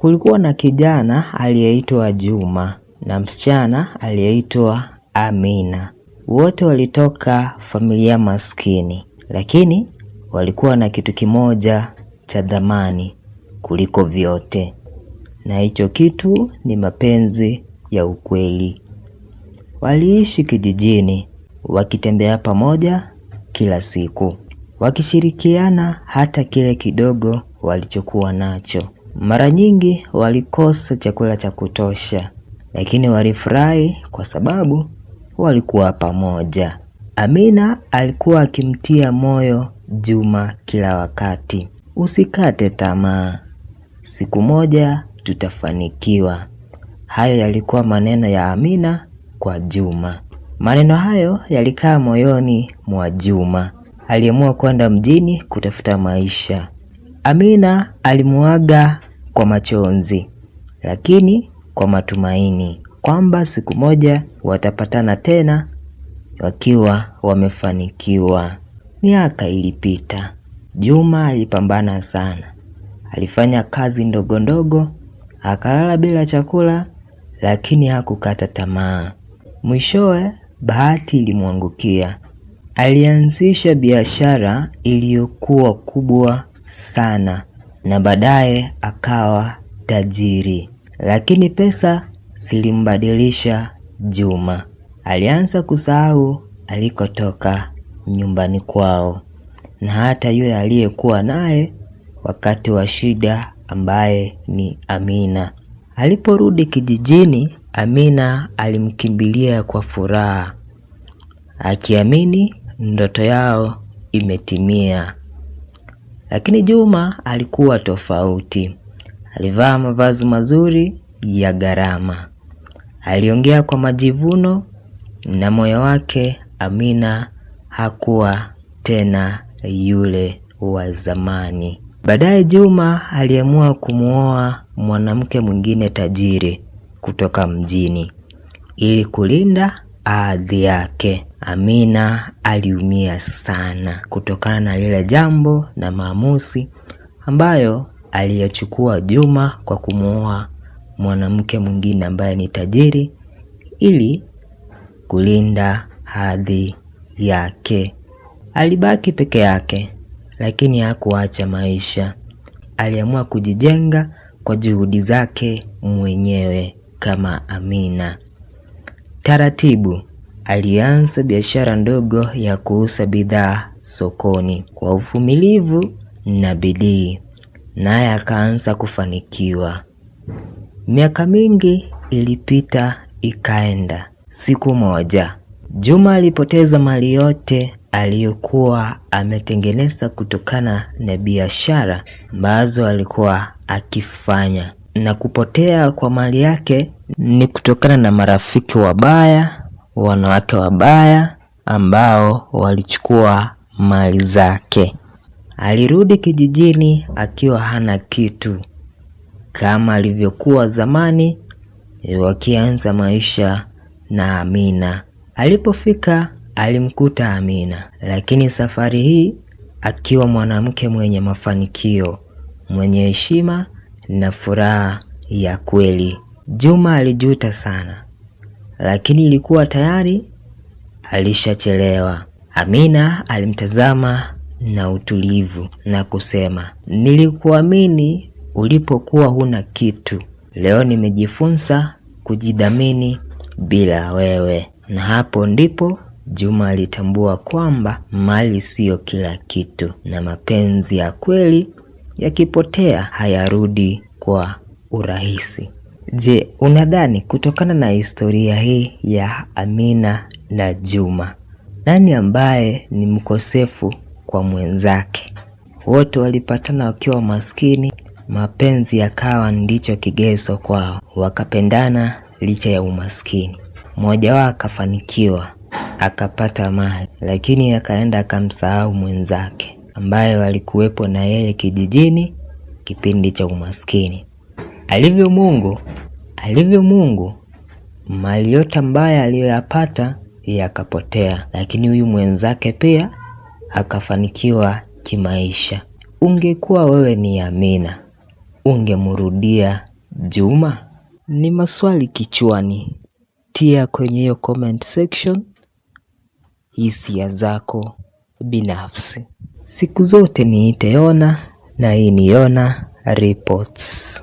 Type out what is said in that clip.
Kulikuwa na kijana aliyeitwa Juma na msichana aliyeitwa Amina. Wote walitoka familia maskini, lakini walikuwa na kitu kimoja cha dhamani kuliko vyote. Na hicho kitu ni mapenzi ya ukweli. Waliishi kijijini, wakitembea pamoja kila siku, wakishirikiana hata kile kidogo walichokuwa nacho. Mara nyingi walikosa chakula cha kutosha, lakini walifurahi kwa sababu walikuwa pamoja. Amina alikuwa akimtia moyo Juma kila wakati. Usikate tamaa, siku moja tutafanikiwa. Hayo yalikuwa maneno ya Amina kwa Juma. Maneno hayo yalikaa moyoni mwa Juma. Aliamua kwenda mjini kutafuta maisha. Amina alimuaga kwa machozi, lakini kwa matumaini kwamba siku moja watapatana tena wakiwa wamefanikiwa. Miaka ilipita. Juma alipambana sana. Alifanya kazi ndogo ndogo, akalala bila chakula, lakini hakukata tamaa. Mwishowe bahati ilimwangukia. Alianzisha biashara iliyokuwa kubwa sana na baadaye akawa tajiri. Lakini pesa zilimbadilisha Juma. Alianza kusahau alikotoka, nyumbani kwao, na hata yule aliyekuwa naye wakati wa shida, ambaye ni Amina. Aliporudi kijijini, Amina alimkimbilia kwa furaha, akiamini ndoto yao imetimia. Lakini Juma alikuwa tofauti. Alivaa mavazi mazuri ya gharama. Aliongea kwa majivuno, na moyo wake Amina hakuwa tena yule wa zamani. Baadaye Juma aliamua kumuoa mwanamke mwingine tajiri kutoka mjini ili kulinda ardhi yake. Amina aliumia sana kutokana na lile jambo na maamuzi ambayo aliyachukua Juma kwa kumuoa mwanamke mwingine ambaye ni tajiri ili kulinda ardhi yake. Alibaki peke yake, lakini hakuacha maisha. Aliamua kujijenga kwa juhudi zake mwenyewe kama Amina. Taratibu alianza biashara ndogo ya kuuza bidhaa sokoni. Kwa uvumilivu na bidii, naye akaanza kufanikiwa. Miaka mingi ilipita ikaenda. Siku moja Juma alipoteza mali yote aliyokuwa ametengeneza kutokana na biashara ambazo alikuwa akifanya. Na kupotea kwa mali yake ni kutokana na marafiki wabaya, wanawake wabaya ambao walichukua mali zake. Alirudi kijijini akiwa hana kitu, kama alivyokuwa zamani wakianza maisha na Amina. Alipofika alimkuta Amina, lakini safari hii akiwa mwanamke mwenye mafanikio, mwenye heshima na furaha ya kweli. Juma alijuta sana, lakini ilikuwa tayari alishachelewa. Amina alimtazama na utulivu na kusema, nilikuamini ulipokuwa huna kitu. Leo nimejifunza kujidhamini bila wewe. Na hapo ndipo Juma alitambua kwamba mali sio kila kitu, na mapenzi ya kweli yakipotea hayarudi kwa urahisi. Je, unadhani kutokana na historia hii ya Amina na Juma, nani ambaye ni mkosefu kwa mwenzake? Wote walipatana wakiwa maskini, mapenzi yakawa ndicho kigezo kwao. Wakapendana licha ya umaskini. Mmoja wao akafanikiwa, akapata mali, lakini akaenda akamsahau mwenzake ambaye walikuwepo na yeye kijijini kipindi cha umaskini. Alivyo Mungu, mali yote ambayo aliyoyapata yakapotea, lakini huyu mwenzake pia akafanikiwa kimaisha. Ungekuwa wewe ni Amina, ungemrudia Juma? Ni maswali kichwani. Tia kwenye hiyo comment section hisia zako binafsi. Siku zote niite Yona na hii ni Yona Reports.